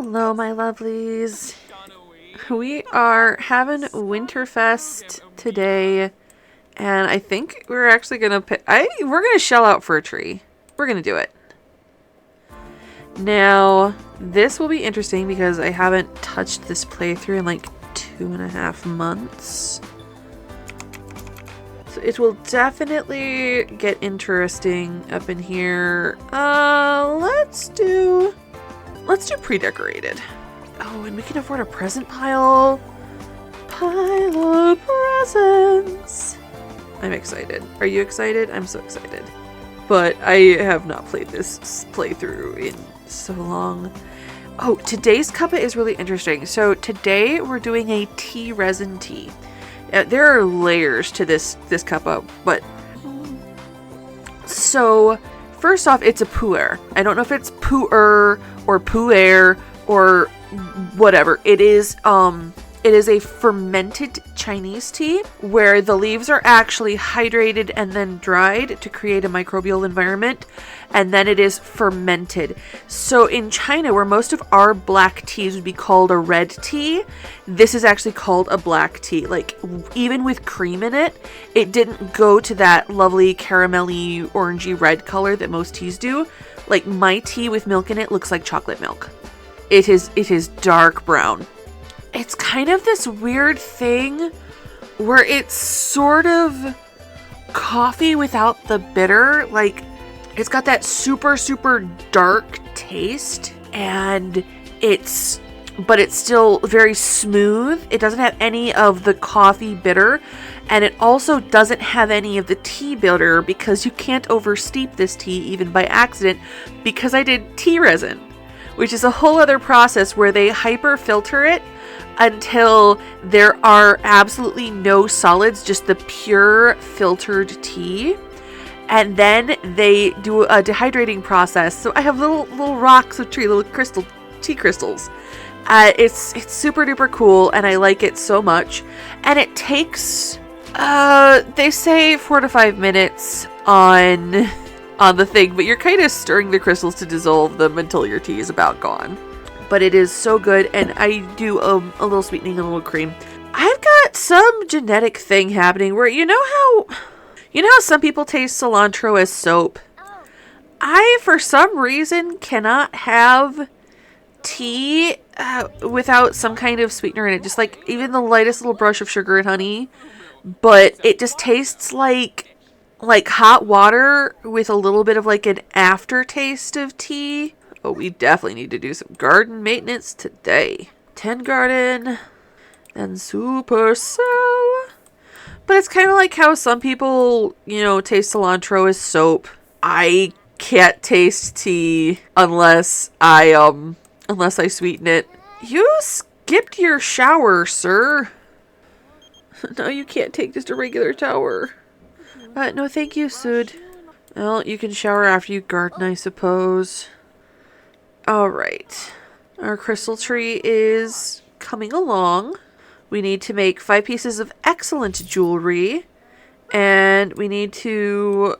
Hello, my lovelies. We are having Winterfest today, and I think we're actually gonna we're gonna shell out for a tree. We're gonna do it. Now, this will be interesting because I haven't touched this playthrough in like 2.5 months. So it will definitely get interesting up in here. Let's do pre-decorated. Oh, and we can afford a present pile. Pile of presents. I'm excited. Are you excited? I'm so excited. But I have not played this playthrough in so long. Oh, today's cuppa is really interesting. So today we're doing a tea resin tea. There are layers to this cuppa, but so first off, it's a pu'er. I don't know if it's pu'er or pu'er or whatever. It is a fermented Chinese tea where the leaves are actually hydrated and then dried to create a microbial environment, and then it is fermented. So in China, where most of our black teas would be called a red tea, this is actually called a black tea. Like, even with cream in it, it didn't go to that lovely caramelly orangey red color that most teas do. Like, my tea with milk in it looks like chocolate milk. It is dark brown. It's kind of this weird thing where it's sort of coffee without the bitter. Like, it's got that super, super dark taste, but it's still very smooth. It doesn't have any of the coffee bitter, and it also doesn't have any of the tea bitter because you can't oversteep this tea even by accident, because I did tea resin, which is a whole other process where they hyper filter it until there are absolutely no solids, just the pure filtered tea. And then they do a dehydrating process. So I have little rocks of tea crystals. It's super duper cool, and I like it so much. And it takes, they say 4 to 5 minutes on the thing, but you're kind of stirring the crystals to dissolve them until your tea is about gone. But it is so good, and I do a little sweetening and a little cream. I've got some genetic thing happening where, you know how some people taste cilantro as soap? I, for some reason, cannot have tea without some kind of sweetener in it. Just like even the lightest little brush of sugar and honey, but it just tastes like hot water with a little bit of like an aftertaste of tea. Oh, we definitely need to do some garden maintenance today. 10 garden and supercell. But it's kind of like how some people, taste cilantro as soap. I can't taste tea unless I sweeten it. You skipped your shower, sir. No, you can't take just a regular shower. No, thank you, Sud. Well, you can shower after you garden, I suppose. Alright, our crystal tree is coming along. We need to make 5 pieces of excellent jewelry, and we need to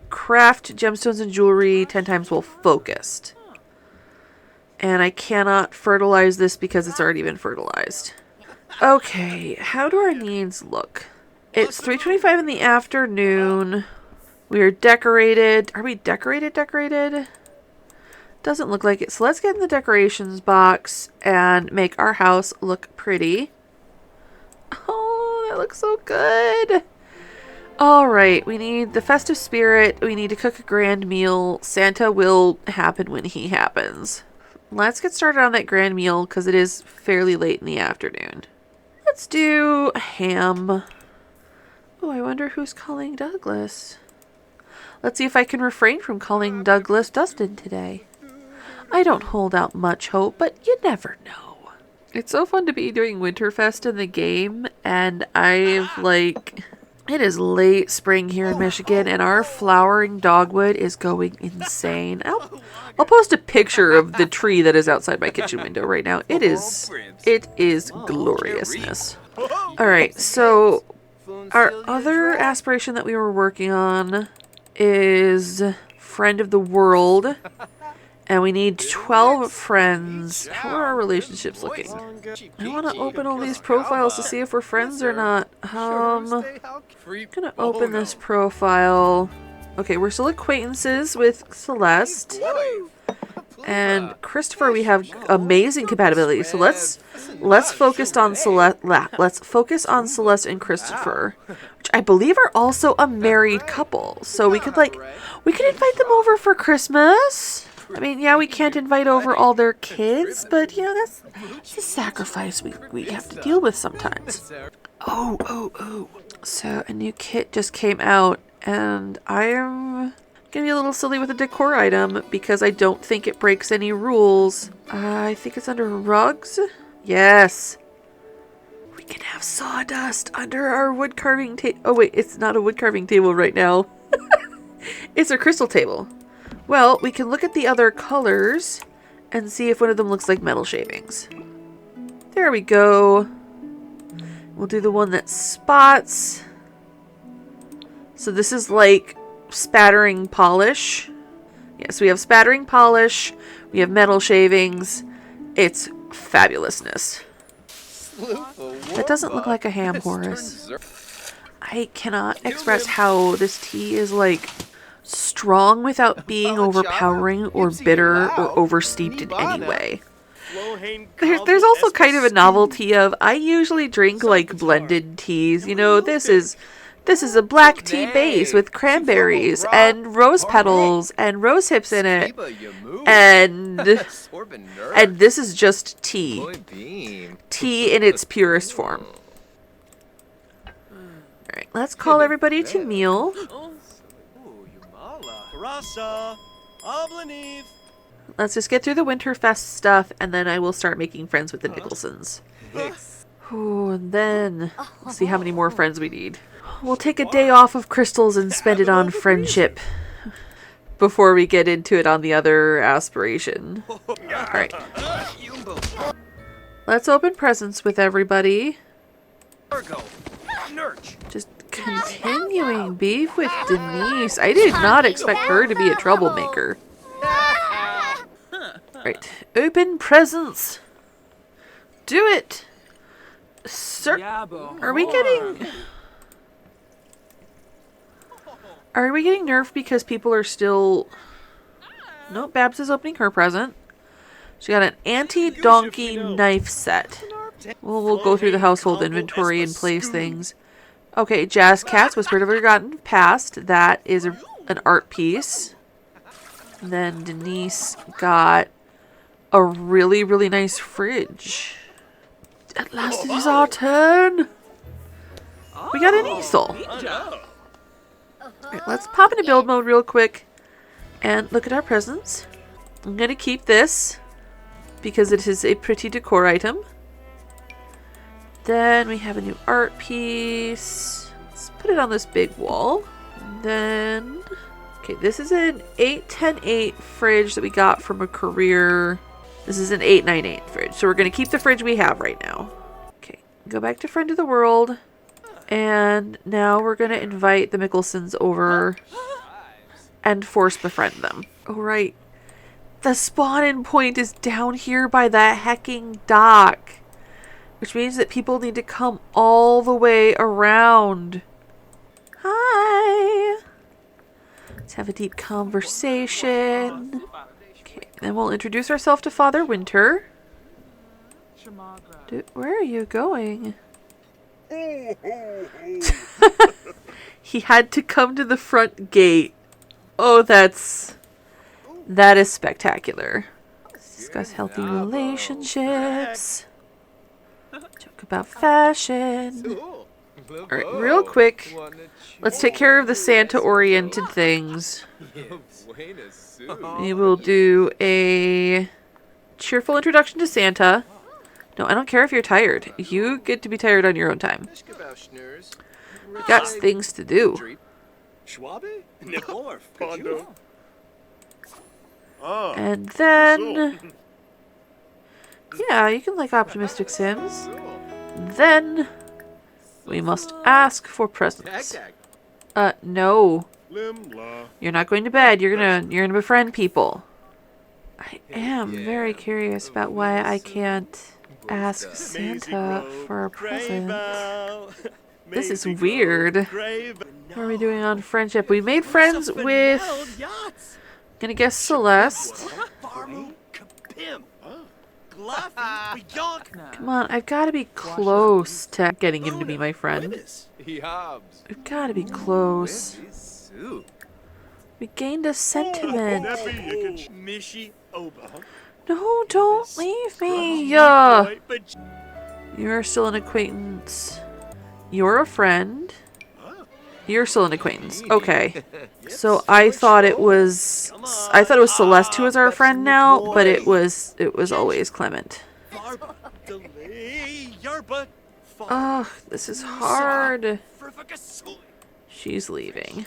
craft gemstones and jewelry 10 times while focused. And I cannot fertilize this because it's already been fertilized. Okay, how do our needs look? It's 3:25 in the afternoon. We are decorated. Are we decorated? Doesn't look like it. So let's get in the decorations box and make our house look pretty. Oh, that looks so good. Alright, we need the festive spirit. We need to cook a grand meal. Santa will happen when he happens. Let's get started on that grand meal because it is fairly late in the afternoon. Let's do ham. Oh, I wonder who's calling Douglas. Let's see if I can refrain from calling Douglas Dustin today. I don't hold out much hope, but you never know. It's so fun to be doing Winterfest in the game, and it is late spring here in Michigan, and our flowering dogwood is going insane. I'll post a picture of the tree that is outside my kitchen window right now. It is gloriousness. Alright, so our other aspiration that we were working on is Friend of the World. And we need 12 friends. How are our relationships looking? I want to open all these profiles to see if we're friends or not. I'm gonna open this profile. Okay, we're still acquaintances with Celeste. And Christopher, we have amazing compatibility. So let's focus on Celeste. Let's focus on Celeste and Christopher, which I believe are also a married couple. So we could invite them over for Christmas. I mean, yeah, we can't invite over all their kids, but you know that's a sacrifice we have to deal with sometimes. Oh. So a new kit just came out, and I'm gonna be a little silly with a decor item because I don't think it breaks any rules. I think it's under rugs. Yes. We can have sawdust under our wood carving table. Oh wait, it's not a wood carving table right now. It's a crystal table. Well, we can look at the other colors and see if one of them looks like metal shavings. There we go. We'll do the one that spots. So this is like spattering polish. Yes, we have spattering polish. We have metal shavings. It's fabulousness. That doesn't look like a ham, Horace. I cannot express how this tea is like strong without being overpowering or bitter or oversteeped in any way. There's also kind of a novelty of I usually drink like blended teas. You know, this is a black tea base with cranberries and rose petals and rose hips in it. And this is just tea. Tea in its purest form. Alright, let's call everybody to meal. Let's just get through the Winterfest stuff, and then I will start making friends with the Nicholsons. Ooh, and then we'll see how many more friends we need. We'll take a day off of crystals and spend it on friendship before we get into it on the other aspiration. Alright. Let's open presents with everybody. Just continuing beef with Denise. I did not expect her to be a troublemaker. Right. Open presents. Do it. Sir, are we getting nerfed because people are still... Nope, Babs is opening her present. She got an anti-donkey knife set. We'll go through the household inventory and place things. Okay, Jazz Cat's Whispered of Forgotten Past. That is an art piece. And then Denise got a really, really nice fridge. At last it is our turn. We got an easel. Alright, let's pop into build mode real quick and look at our presents. I'm going to keep this because it is a pretty decor item. Then we have a new art piece. Let's put it on this big wall. And then, okay, this is an 810-8 fridge that we got from a career. This is an 898 fridge. So we're going to keep the fridge we have right now. Okay, go back to Friend of the World. And now we're going to invite the Mickelsons over and force befriend them. Oh, right. The spawn-in point is down here by that hecking dock. Which means that people need to come all the way around. Hi! Let's have a deep conversation. Okay, then we'll introduce ourselves to Father Winter. Where are you going? He had to come to the front gate. Oh, that is spectacular. Let's discuss healthy relationships. Joke about fashion. Alright, real quick, let's take care of the Santa-oriented things. We will do a cheerful introduction to Santa. No, I don't care if you're tired. You get to be tired on your own time. We got things to do. And then... yeah, you can like optimistic Sims. Then we must ask for presents. No. You're not going to bed. You're gonna befriend people. I am very curious about why I can't ask Santa for a present. This is weird. What are we doing on friendship? We made friends with... Gonna guess Celeste. Come on, I've got to be close to getting him to be my friend. We've got to be close. We gained a sentiment. No, don't leave me. You're still an acquaintance. You're a friend. You're still an acquaintance. Okay. So I thought it was Celeste who was our friend now, but it was always Clement. Oh, this is hard. She's leaving.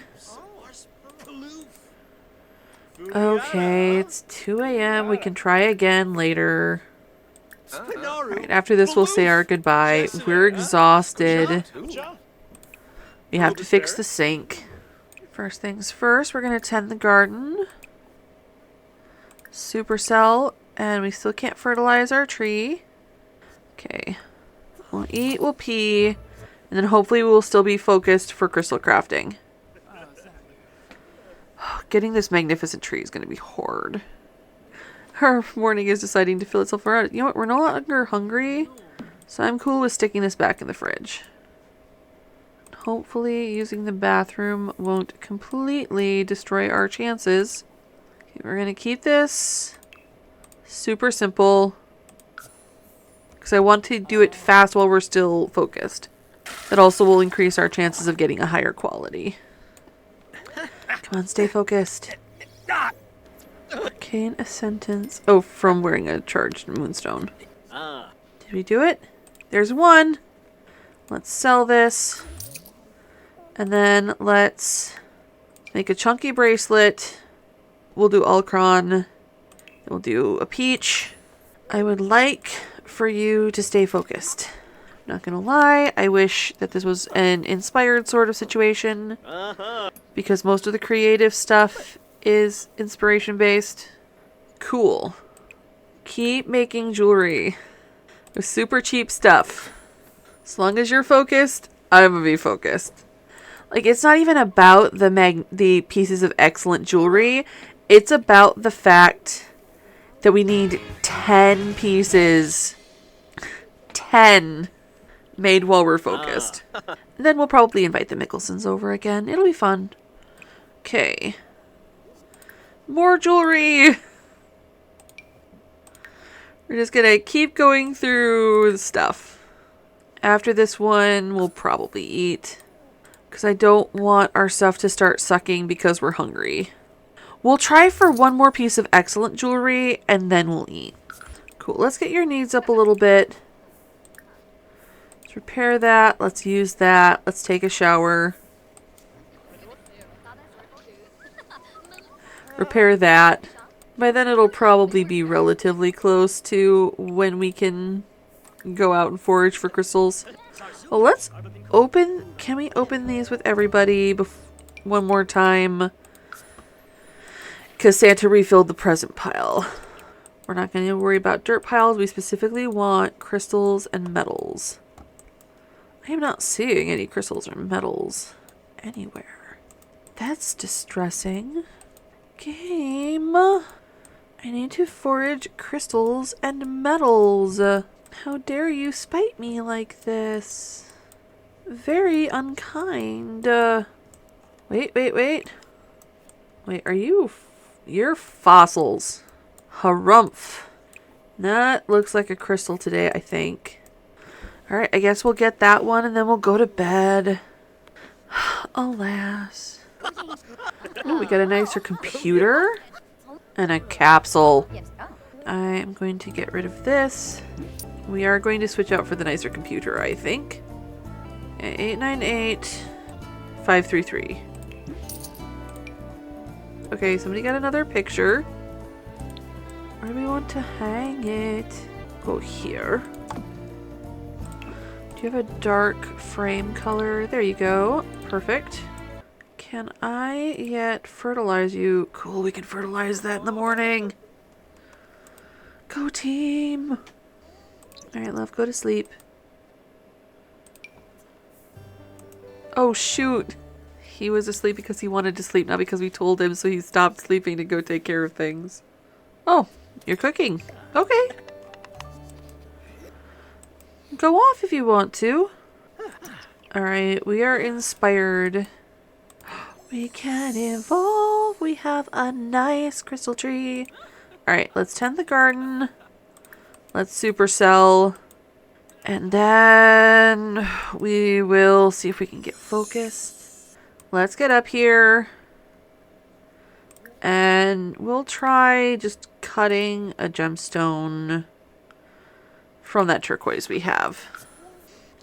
Okay, it's 2 a.m. We can try again later. Right, after this, we'll say our goodbye. We're exhausted. We have to fix the sink. First things first, we're going to tend the garden. Supercell, and we still can't fertilize our tree. Okay. We'll eat, we'll pee, and then hopefully we'll still be focused for crystal crafting. Getting this magnificent tree is going to be hard. Our morning is deciding to fill itself around. You know what? We're no longer hungry, so I'm cool with sticking this back in the fridge. Hopefully using the bathroom won't completely destroy our chances. Okay, we're going to keep this super simple because I want to do it fast while we're still focused. That also will increase our chances of getting a higher quality. Come on, stay focused. Gain a sentence. Oh, from wearing a charged moonstone. Did we do it? There's one. Let's sell this. And then let's make a chunky bracelet. We'll do Ulcron. Then we'll do a peach. I would like for you to stay focused. Not gonna lie, I wish that this was an inspired sort of situation. Because most of the creative stuff is inspiration based. Cool. Keep making jewelry with super cheap stuff. As long as you're focused, I'm gonna be focused. Like, it's not even about the pieces of excellent jewelry. It's about the fact that we need 10 pieces. 10 made while we're focused. And then we'll probably invite the Mickelsons over again. It'll be fun. Okay. More jewelry! We're just gonna keep going through the stuff. After this one, we'll probably eat. Because I don't want our stuff to start sucking because we're hungry. We'll try for one more piece of excellent jewelry, and then we'll eat. Cool, let's get your needs up a little bit. Let's repair that. Let's use that. Let's take a shower. Repair that. By then it'll probably be relatively close to when we can go out and forage for crystals. Well, let's open... Can we open these with everybody one more time? Because Santa refilled the present pile. We're not going to worry about dirt piles. We specifically want crystals and metals. I am not seeing any crystals or metals anywhere. That's distressing. Game. I need to forage crystals and metals. How dare you spite me like this? Very unkind. Wait. Wait, are you... You're fossils. Harumph. That looks like a crystal today, I think. Alright, I guess we'll get that one and then we'll go to bed. Alas. Oh, we got a nicer computer. And a capsule. I am going to get rid of this. We are going to switch out for the nicer computer, I think. 898 533. Okay, somebody got another picture. Where do we want to hang it? Go here. Do you have a dark frame color? There you go. Perfect. Can I yet fertilize you? Cool, we can fertilize that in the morning. go, team. Alright, love, go to sleep. Oh, shoot. He was asleep because he wanted to sleep, not because we told him, so he stopped sleeping to go take care of things. Oh, you're cooking. Okay. Go off if you want to. Alright, we are inspired. We can evolve. We have a nice crystal tree. Alright, let's tend the garden. Let's supercell. And then we will see if we can get focused. Let's get up here. And we'll try just cutting a gemstone from that turquoise we have.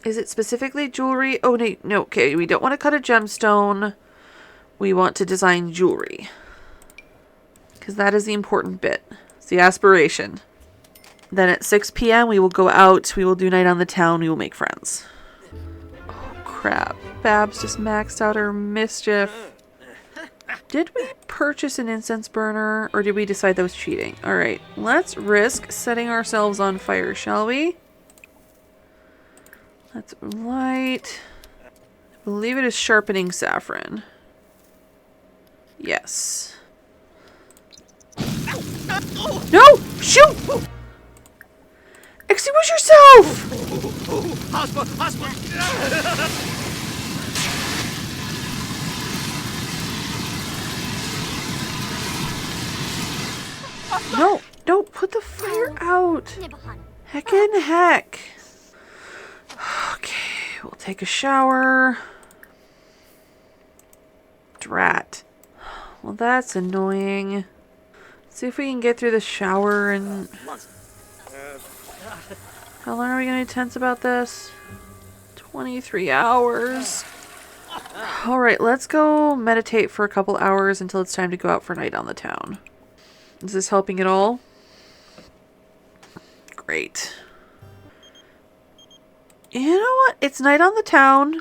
Is it specifically jewelry? Oh, no, okay. We don't want to cut a gemstone. We want to design jewelry. Because that is the important bit. It's the aspiration. Then at 6 p.m. we will go out. We will do night on the town. We will make friends. Oh, crap. Babs just maxed out her mischief. Did we purchase an incense burner? Or did we decide that was cheating? Alright. Let's risk setting ourselves on fire, shall we? Let's light. I believe it is sharpening saffron. Yes. No! Shoot! Extinguish yourself! No, don't put the fire out. Heckin' heck. Okay, we'll take a shower. Drat. Well, that's annoying. Let's see if we can get through the shower and... How long are we going to be tense about this? 23 hours. Alright, let's go meditate for a couple hours until it's time to go out for night on the town. Is this helping at all? Great. You know what? It's night on the town.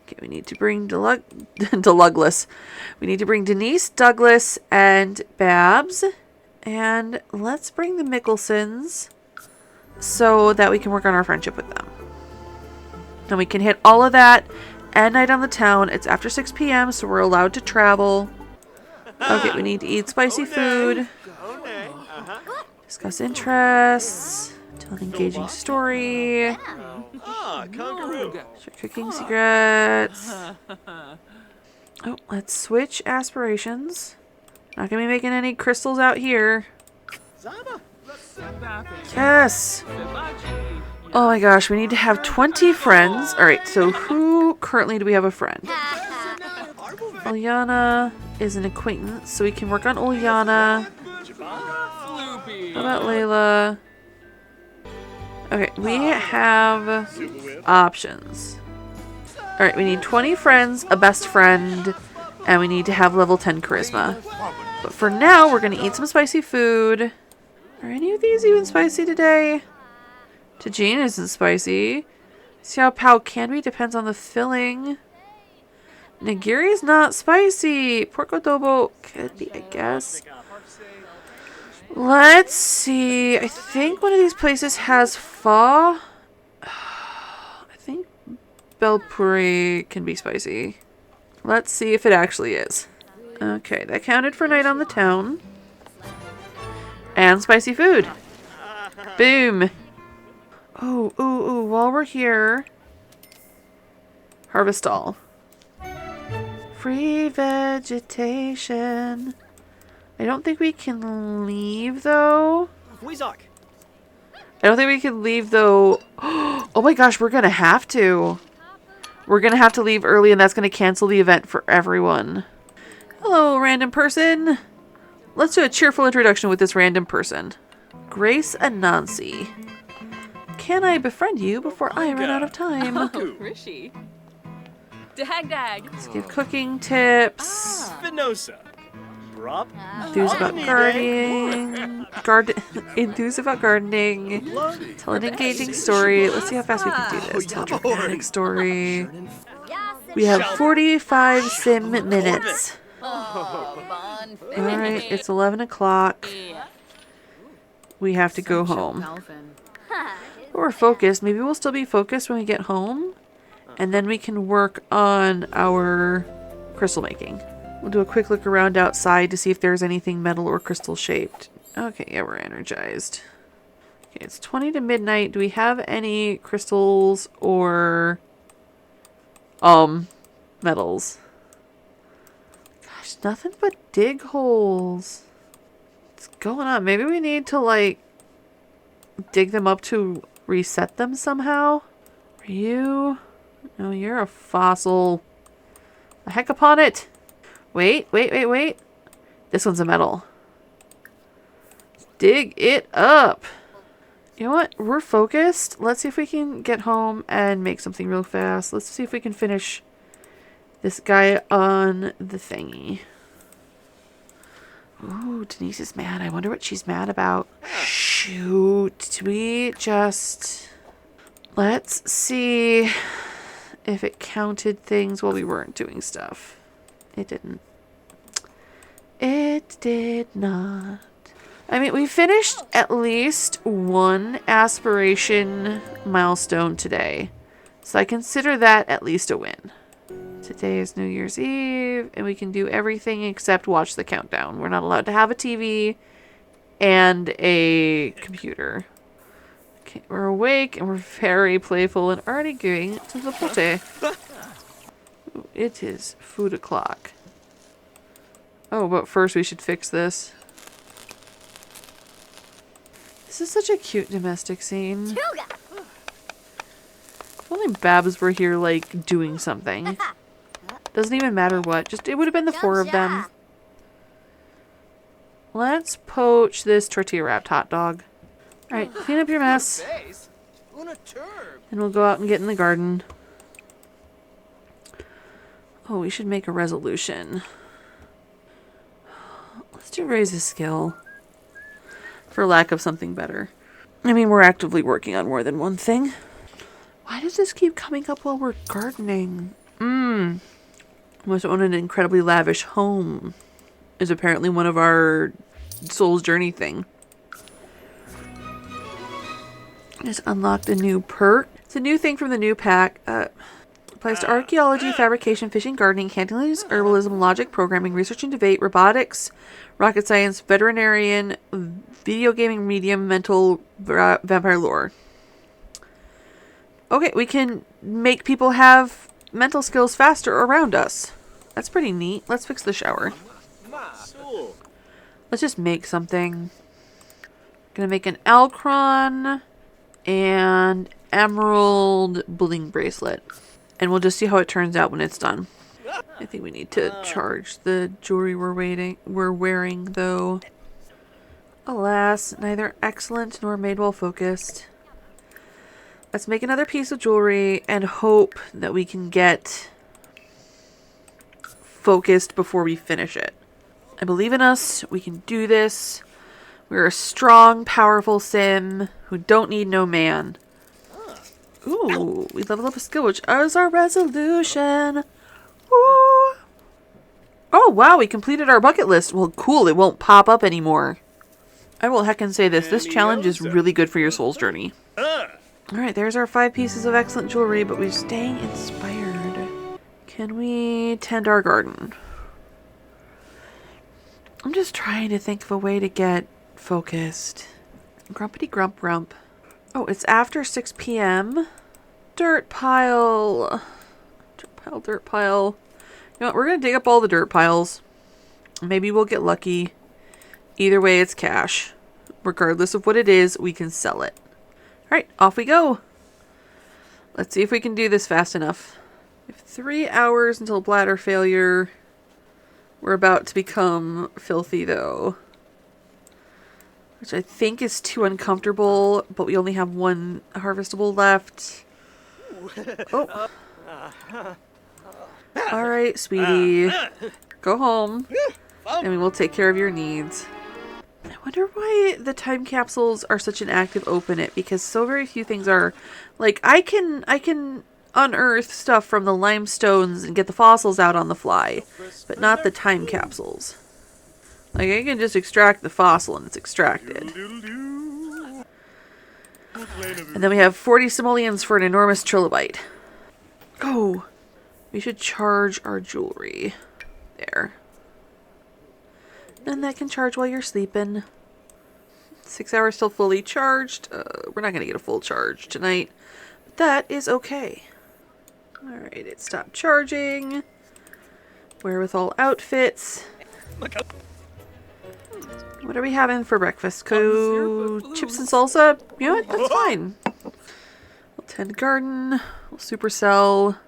Okay, we need to bring Douglas. We need to bring Denise, Douglas, and Babs. And let's bring the Mickelsons so that we can work on our friendship with them. And we can hit all of that and night on the town. It's after 6 p.m., so we're allowed to travel. Okay, we need to eat spicy food. Discuss interests. Tell an engaging story. Share cooking secrets. Oh, let's switch aspirations. Not gonna be making any crystals out here. Yes! Oh my gosh, we need to have 20 friends. Alright, so who currently do we have a friend? Uliana is an acquaintance, so we can work on Uliana. What about Layla? Okay, we have options. Alright, we need 20 friends, a best friend, and we need to have level 10 charisma. But for now, we're going to eat some spicy food. Are any of these even spicy today? Tajin isn't spicy. Xiao Pao can be, depends on the filling. Nigiri is not spicy. Pork adobo could be, I guess. Let's see. I think one of these places has pho. I think bel puri can be spicy. Let's see if it actually is. Okay, that counted for night on the town. And spicy food. Boom. Oh, ooh, ooh, while we're here. Harvest all. Free vegetation. I don't think we can leave, though. I don't think we can leave, though. Oh my gosh, we're gonna have to. We're gonna have to leave early, and that's gonna cancel the event for everyone. Hello, random person. Let's do a cheerful introduction with this random person. Grace Anansi. Can I befriend you before I run out of time? Oh, Rishi. Dag. Let's give cooking tips. Venosa. Enthuse about gardening. Enthuse about gardening. Tell an engaging story. Let's see how fast we can do this. Tell a dramatic story. We have 45 sim minutes. Alright, it's 11 o'clock. we have to go home. But we're focused. Maybe we'll still be focused when we get home. And then we can work on our crystal making. We'll do a quick look around outside to see if there's anything metal or crystal shaped. Okay, yeah, we're energized. Okay, it's 20 to midnight. Do we have any crystals or metals? Gosh, nothing but dig holes. What's going on? Maybe we need to like dig them up to reset them somehow. Are you? No, you're a fossil. The heck upon it. Wait. This one's a metal. Dig it up. You know what? We're focused. Let's see if we can get home and make something real fast. Let's see if we can finish this guy on the thingy. Ooh, Denise is mad. I wonder what she's mad about. Shoot. We just... Let's see if it counted things while we weren't doing stuff. It didn't. It did not. I mean, we finished at least one aspiration milestone today. So I consider that at least a win. Today is New Year's Eve, and we can do everything except watch the countdown. We're not allowed to have a TV and a computer. Okay, we're awake, and we're very playful and already going to the potty. Ooh, it is food o'clock. Oh, but first we should fix this. This is such a cute domestic scene. If only Babs were here, like, doing something. Doesn't even matter what. Just, it would have been the four of them. Let's poach this tortilla-wrapped hot dog. Alright, clean up your mess. And we'll go out and get in the garden. Oh, we should make a resolution. Let's do raise a skill. For lack of something better. I mean, we're actively working on more than one thing. Why does this keep coming up while we're gardening? Must own an incredibly lavish home. Is apparently one of our Soul's Journey thing. Just unlocked a new perk. It's a new thing from the new pack. Applies to archaeology, fabrication, fishing, gardening, handling, herbalism, logic, programming, research and debate, robotics, rocket science, veterinarian, video gaming, medium, mental, vampire lore. Okay, we can make people have mental skills faster around us. That's pretty neat. Let's fix the shower. Let's just make something. Gonna make an Alcron and emerald bling bracelet. And we'll just see how it turns out when it's done. I think we need to charge the jewelry we're wearing though. Alas, neither excellent nor made well focused. Let's make another piece of jewelry and hope that we can get focused before we finish it. I believe in us. We can do this. We're a strong, powerful sim who don't need no man. Ooh, we leveled up a skill, which is our resolution. Ooh. Oh, wow, we completed our bucket list. Well, cool, it won't pop up anymore. I will heckin' say this. This challenge is really good for your soul's journey. Alright, there's our 5 pieces of excellent jewelry, but we're staying inspired. Can we tend our garden? I'm just trying to think of a way to get focused. Grumpity grump grump. Oh, it's after 6 p.m. Dirt pile. Dirt pile, dirt pile. You know what, we're going to dig up all the dirt piles. Maybe we'll get lucky. Either way, it's cash. Regardless of what it is, we can sell it. Alright, off we go. Let's see if we can do this fast enough. We have 3 hours until bladder failure. We're about to become filthy, though. Which I think is too uncomfortable, but we only have 1 harvestable left. Oh. Alright, sweetie. Go home. And we will take care of your needs. I wonder why the time capsules are such an active open it, because so very few things are. Like, I can unearth stuff from the limestones and get the fossils out on the fly, but not the time capsules. Like, I can just extract the fossil and it's extracted. And then we have 40 simoleons for an enormous trilobite. Oh, we should charge our jewelry. There. And that can charge while you're sleeping. 6 hours still fully charged. We're not going to get a full charge tonight. But that is okay. Alright, it stopped charging. Wherewithal outfits. What are we having for breakfast? Chips and salsa? You know what? That's fine. We'll tend garden. We'll supercell.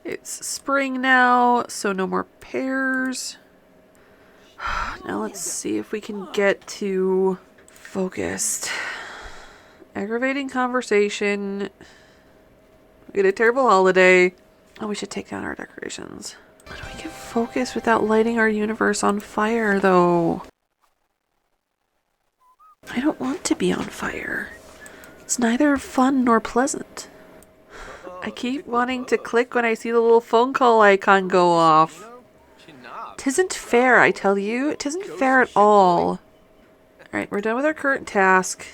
It's spring now, so no more pears. Now let's see if we can get to focused. Aggravating conversation. We had a terrible holiday. Oh, we should take down our decorations. How do we get focused without lighting our universe on fire, though? I don't want to be on fire. It's neither fun nor pleasant. I keep wanting to click when I see the little phone call icon go off. Tisn't fair, I tell you. It isn't fair at all. Alright, we're done with our current task.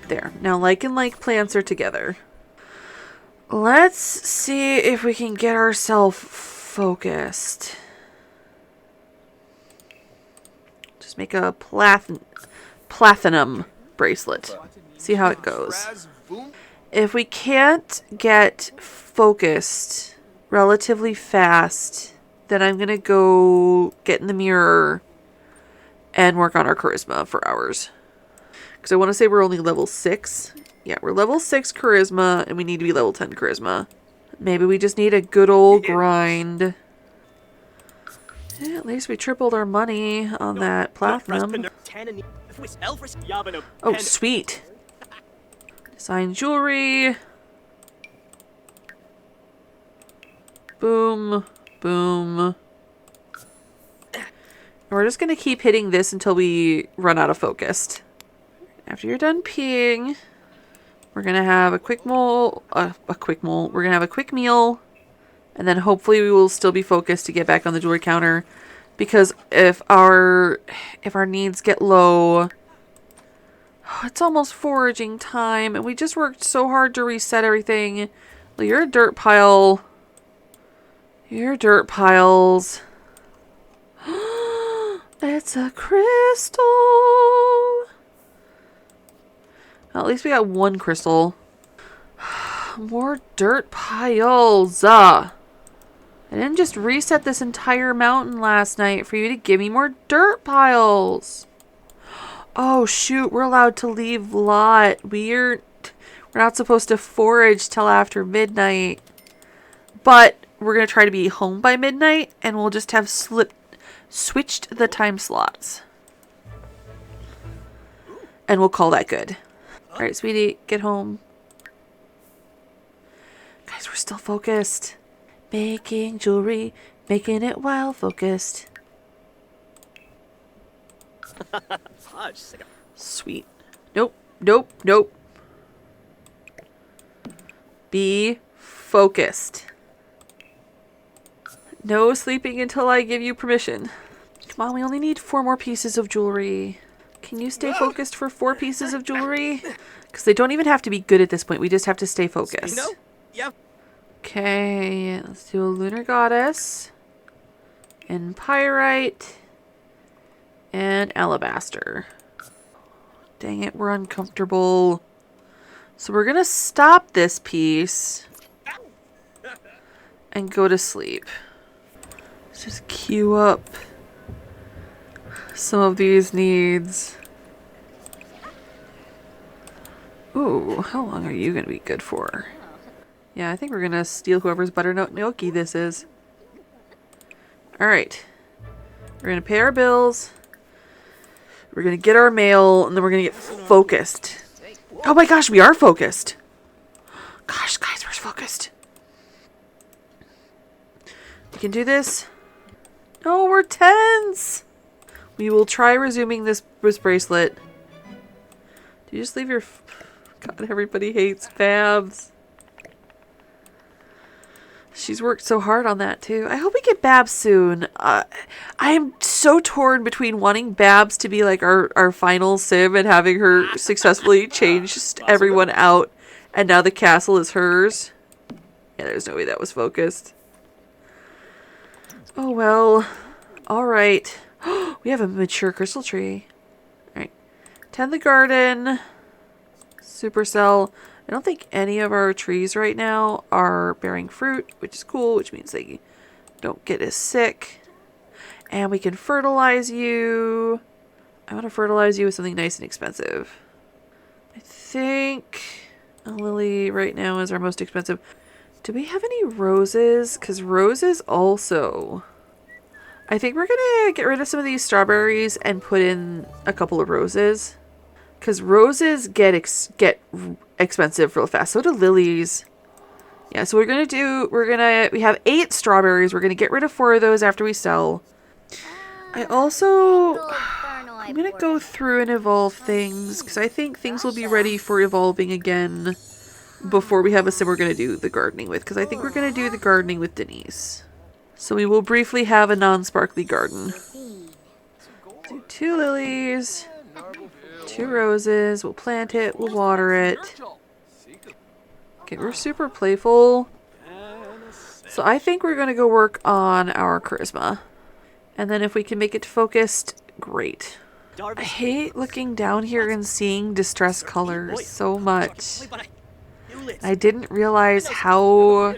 There. Now like and like plants are together. Let's see if we can get ourselves focused. Just make a platinum bracelet. See how it goes. If we can't get focused relatively fast, then I'm going to go get in the mirror and work on our charisma for hours. Because I want to say we're only level 6. Yeah, we're level 6 charisma, and we need to be level 10 charisma. Maybe we just need a good old grind. Yeah, at least we tripled our money on that platinum. Oh, sweet. Design jewelry. Boom. Boom. We're just going to keep hitting this until we run out of focused. After you're done peeing, we're going to have a quick meal. We're going to have a quick meal. And then hopefully we will still be focused to get back on the jewelry counter. Because if our needs get low, it's almost foraging time. And we just worked so hard to reset everything. Well, you're a dirt pile. You're dirt piles. It's a crystal. Well, at least we got one crystal. More dirt piles. I didn't just reset this entire mountain last night for you to give me more dirt piles. Oh shoot, we're allowed to leave lot. We're not supposed to forage till after midnight. But we're going to try to be home by midnight, and we'll just have switched the time slots. And we'll call that good. Alright, sweetie, get home. Guys, we're still focused. Making jewelry, making it while focused. Sweet. Nope, nope, nope. Be focused. No sleeping until I give you permission. Come on, we only need 4 more pieces of jewelry. Can you stay focused for 4 pieces of jewelry? Because they don't even have to be good at this point. We just have to stay focused. Yep. Okay, let's do a lunar goddess. And pyrite. And alabaster. Dang it, we're uncomfortable. So we're going to stop this piece. And go to sleep. Let's just queue up some of these needs. Ooh, how long are you going to be good for? Yeah, I think we're going to steal whoever's butternut gnocchi this is. Alright. We're going to pay our bills. We're going to get our mail, and then we're going to get focused. Oh my gosh, we are focused. Gosh, guys, we're focused. We can do this. No, we're tense. We will try resuming this bracelet. Do you just leave your... God, everybody hates Fabs. She's worked so hard on that too. I hope we get Babs soon. I am so torn between wanting Babs to be like our final sim and having her successfully changed everyone out, and now the castle is hers. Yeah, there's no way that was focused. Oh well. Alright. We have a mature crystal tree. Alright. Tend the garden. Supercell. I don't think any of our trees right now are bearing fruit, which is cool, which means they don't get as sick. And we can fertilize you. I want to fertilize you with something nice and expensive. I think a lily right now is our most expensive. Do we have any roses? Because roses also... I think we're going to get rid of some of these strawberries and put in a couple of roses. Because roses get expensive real fast. So do lilies. Yeah, so we have 8 strawberries. We're going to get rid of 4 of those after we sell. I'm going to go through and evolve things. Because I think things will be ready for evolving again before we have a sim we're going to do the gardening with. Because I think we're going to do the gardening with Denise. So we will briefly have a non-sparkly garden. Do 2 lilies. 2 roses. We'll plant it. We'll water it. Okay, we're super playful. So I think we're going to go work on our charisma. And then if we can make it focused, great. I hate looking down here and seeing distress colors so much. I didn't realize how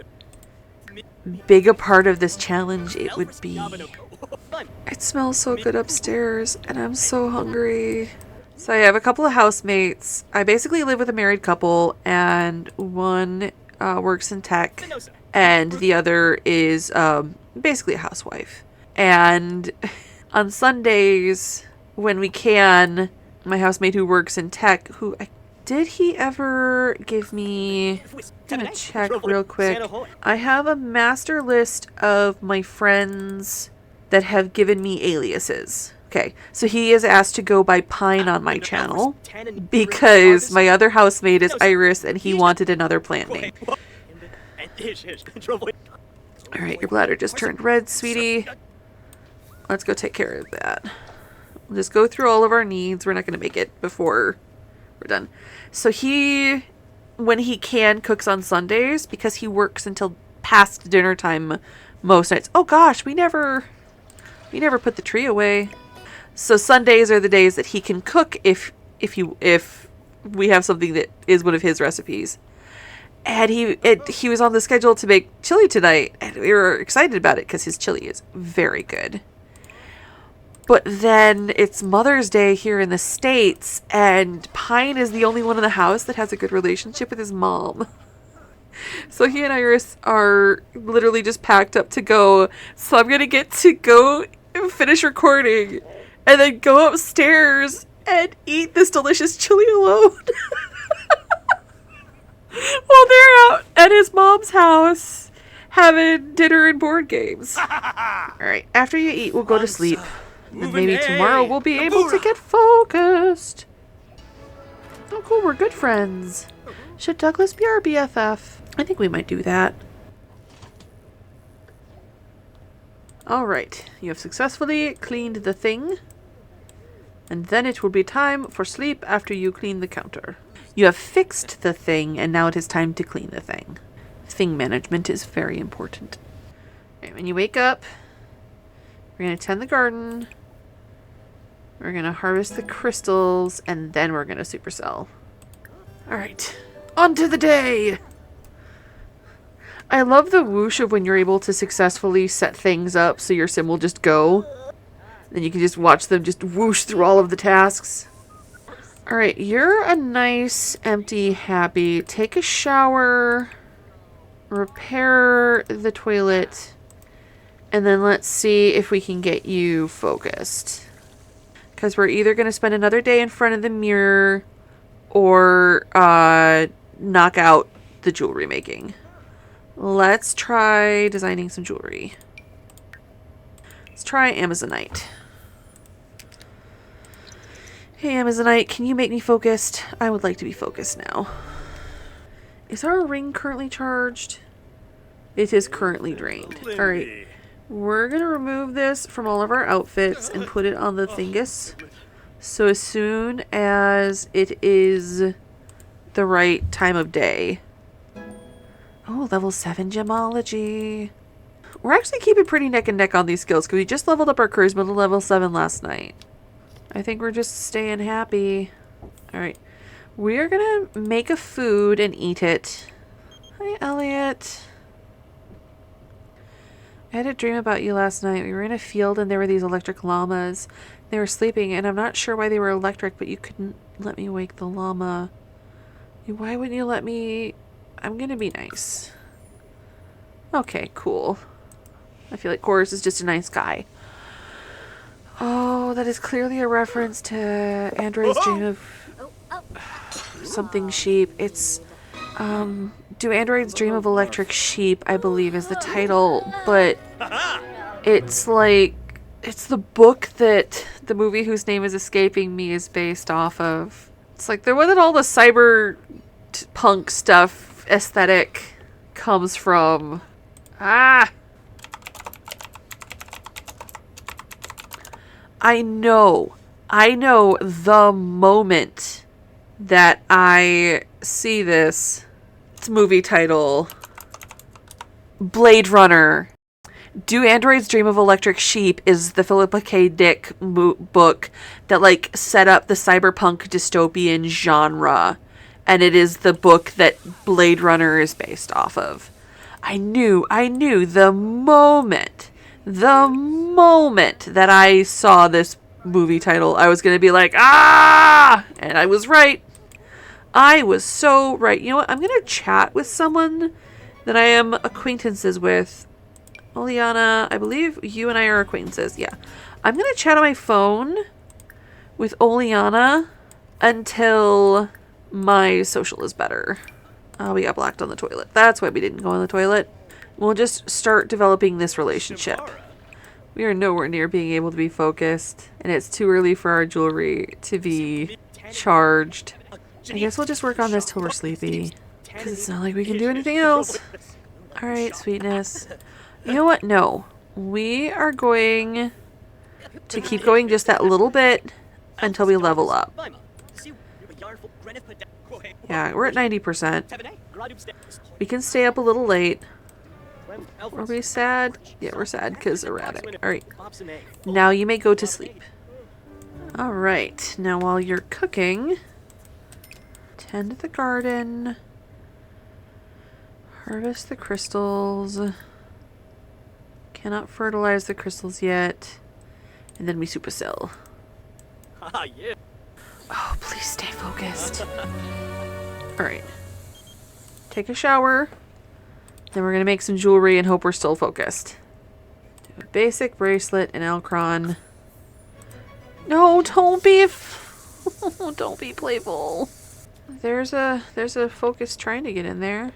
big a part of this challenge it would be. It smells so good upstairs and I'm so hungry. So I have a couple of housemates. I basically live with a married couple, and one works in tech and the other is basically a housewife. And on Sundays when we can, my housemate who works in tech, did he ever give me... I'm gonna check real quick. I have a master list of my friends that have given me aliases. Okay, so he is asked to go by Pine on my channel because my other housemate is Iris and he wanted another plant name. Alright, your bladder just turned red, sweetie. Let's go take care of that. We'll just go through all of our needs. We're not going to make it before we're done. So he, when he can, cooks on Sundays because he works until past dinner time most nights. Oh gosh, we never put the tree away. So Sundays are the days that he can cook if we have something that is one of his recipes. And he was on the schedule to make chili tonight, and we were excited about it because his chili is very good. But then it's Mother's Day here in the States, and Pine is the only one in the house that has a good relationship with his mom. So he and Iris are literally just packed up to go. So I'm going to get to go and finish recording and then go upstairs and eat this delicious chili alone. While they're out at his mom's house having dinner and board games. Alright, after you eat, we'll go to sleep. And maybe tomorrow we'll be able to get focused. Oh cool, we're good friends. Should Douglas be our BFF? I think we might do that. Alright, you have successfully cleaned the thing. And then it will be time for sleep after you clean the counter. You have fixed the thing, and now it is time to clean the thing. Thing management is very important. Right, when you wake up, we're going to tend the garden. We're going to harvest the crystals, and then we're going to supercell. Alright, on to the day! I love the whoosh of when you're able to successfully set things up so your sim will just go. Then you can just watch them just whoosh through all of the tasks. Alright, you're a nice, empty, happy. Take a shower. Repair the toilet. And then let's see if we can get you focused. Because we're either going to spend another day in front of the mirror or knock out the jewelry making. Let's try designing some jewelry. Let's try Amazonite. Hey Amazonite, can you make me focused? I would like to be focused now. Is our ring currently charged? It is currently drained. Alright. We're going to remove this from all of our outfits and put it on the thingus. So as soon as it is the right time of day. Oh, level 7 gemology. We're actually keeping pretty neck and neck on these skills because we just leveled up our charisma to level 7 last night. I think we're just staying happy. Alright. We are going to make a food and eat it. Hi, Elliot. I had a dream about you last night. We were in a field and there were these electric llamas. They were sleeping and I'm not sure why they were electric, but you couldn't let me wake the llama. Why wouldn't you let me? I'm gonna be nice. Okay, cool. I feel like Horace is just a nice guy. Oh, that is clearly a reference to Android's dream of something sheep. It's Do Androids Dream of Electric Sheep, I believe is the title, but it's like, it's the book that the movie whose name is escaping me is based off of. It's like the one that all the cyber punk stuff aesthetic comes from. Ah! I know the moment that I see this movie title, Blade Runner. Do Androids Dream of Electric Sheep is the Philippa K. Dick book that like set up the cyberpunk dystopian genre, and it is the book that Blade Runner is based off of. I knew the moment that I saw this movie title, I was gonna be like, ah! And I was right. I was so right. You know what? I'm going to chat with someone that I am acquaintances with. Oliana, I believe you and I are acquaintances. Yeah. I'm going to chat on my phone with Oliana until my social is better. Oh, we got blocked on the toilet. That's why we didn't go on the toilet. We'll just start developing this relationship. We are nowhere near being able to be focused, and it's too early for our jewelry to be charged. I guess we'll just work on this till we're sleepy, because it's not like we can do anything else. Alright, sweetness. You know what? No. We are going to keep going just that little bit until we level up. Yeah, we're at 90%. We can stay up a little late. Are we sad? Yeah, we're sad because erratic. Alright. Now you may go to sleep. Alright. Now while you're cooking, tend the garden. Harvest the crystals. Cannot fertilize the crystals yet. And then we supercell. Oh, please stay focused. Alright. Take a shower. Then we're going to make some jewelry and hope we're still focused. Do a basic bracelet and Alcron. No, don't be... don't be playful. There's a focus trying to get in there.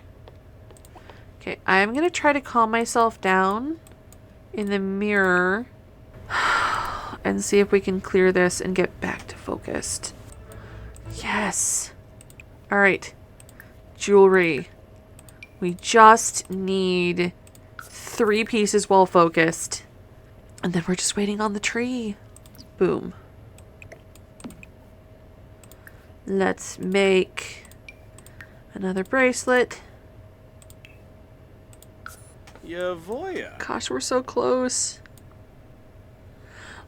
Okay, I'm going to try to calm myself down in the mirror and see if we can clear this and get back to focused. Yes. Alright. Jewelry. We just need 3 pieces while focused. And then we're just waiting on the tree. Boom. Let's make another bracelet. Gosh, we're so close.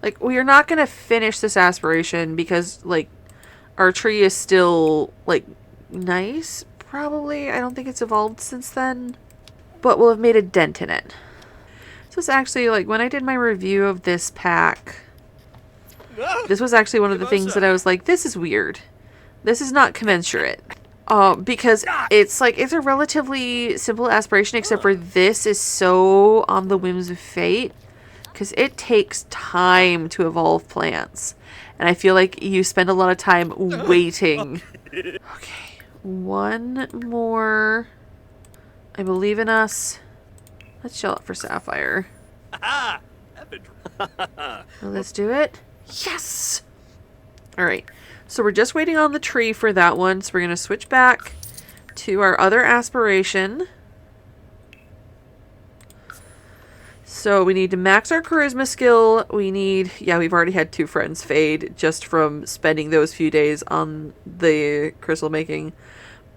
Like, we are not going to finish this aspiration because, like, our tree is still, like, nice, probably. I don't think it's evolved since then. But we'll have made a dent in it. So it's actually, like, when I did my review of this pack, this was actually one of the things that I was like, this is weird. This is not commensurate. Because it's like, it's a relatively simple aspiration, except for this is so on the whims of fate. Because it takes time to evolve plants. And I feel like you spend a lot of time waiting. Okay. One more. I believe in us. Let's shell out for Sapphire. Let's do it. Yes! Alright. So we're just waiting on the tree for that one. So we're going to switch back to our other aspiration. So we need to max our charisma skill. We need, yeah, we've already had 2 friends fade just from spending those few days on the crystal making.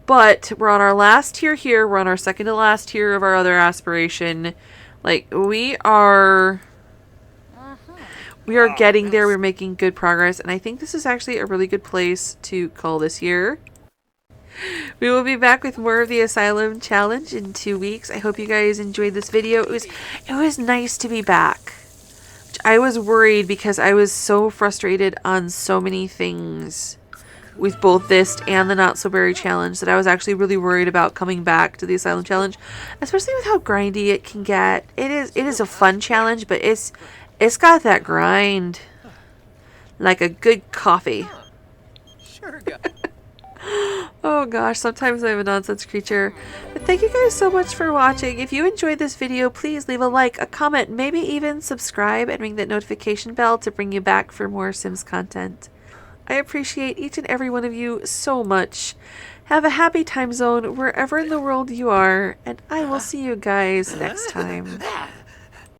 But we're on our last tier here. We're on our second to last tier of our other aspiration. Like, we are getting there. We're making good progress. And I think this is actually a really good place to call this year. We will be back with more of the Asylum challenge in 2 weeks. I hope you guys enjoyed this video. It was nice to be back. I was worried because I was so frustrated on so many things with both this and the Not So Berry challenge that I was actually really worried about coming back to the Asylum challenge, especially with how grindy it can get. It is a fun challenge, but it's got that grind like a good coffee. Sure. Oh gosh, sometimes I'm a nonsense creature. But thank you guys so much for watching. If you enjoyed this video, please leave a like, a comment, maybe even subscribe and ring that notification bell to bring you back for more Sims content. I appreciate each and every one of you so much. Have a happy time zone wherever in the world you are, and I will see you guys next time.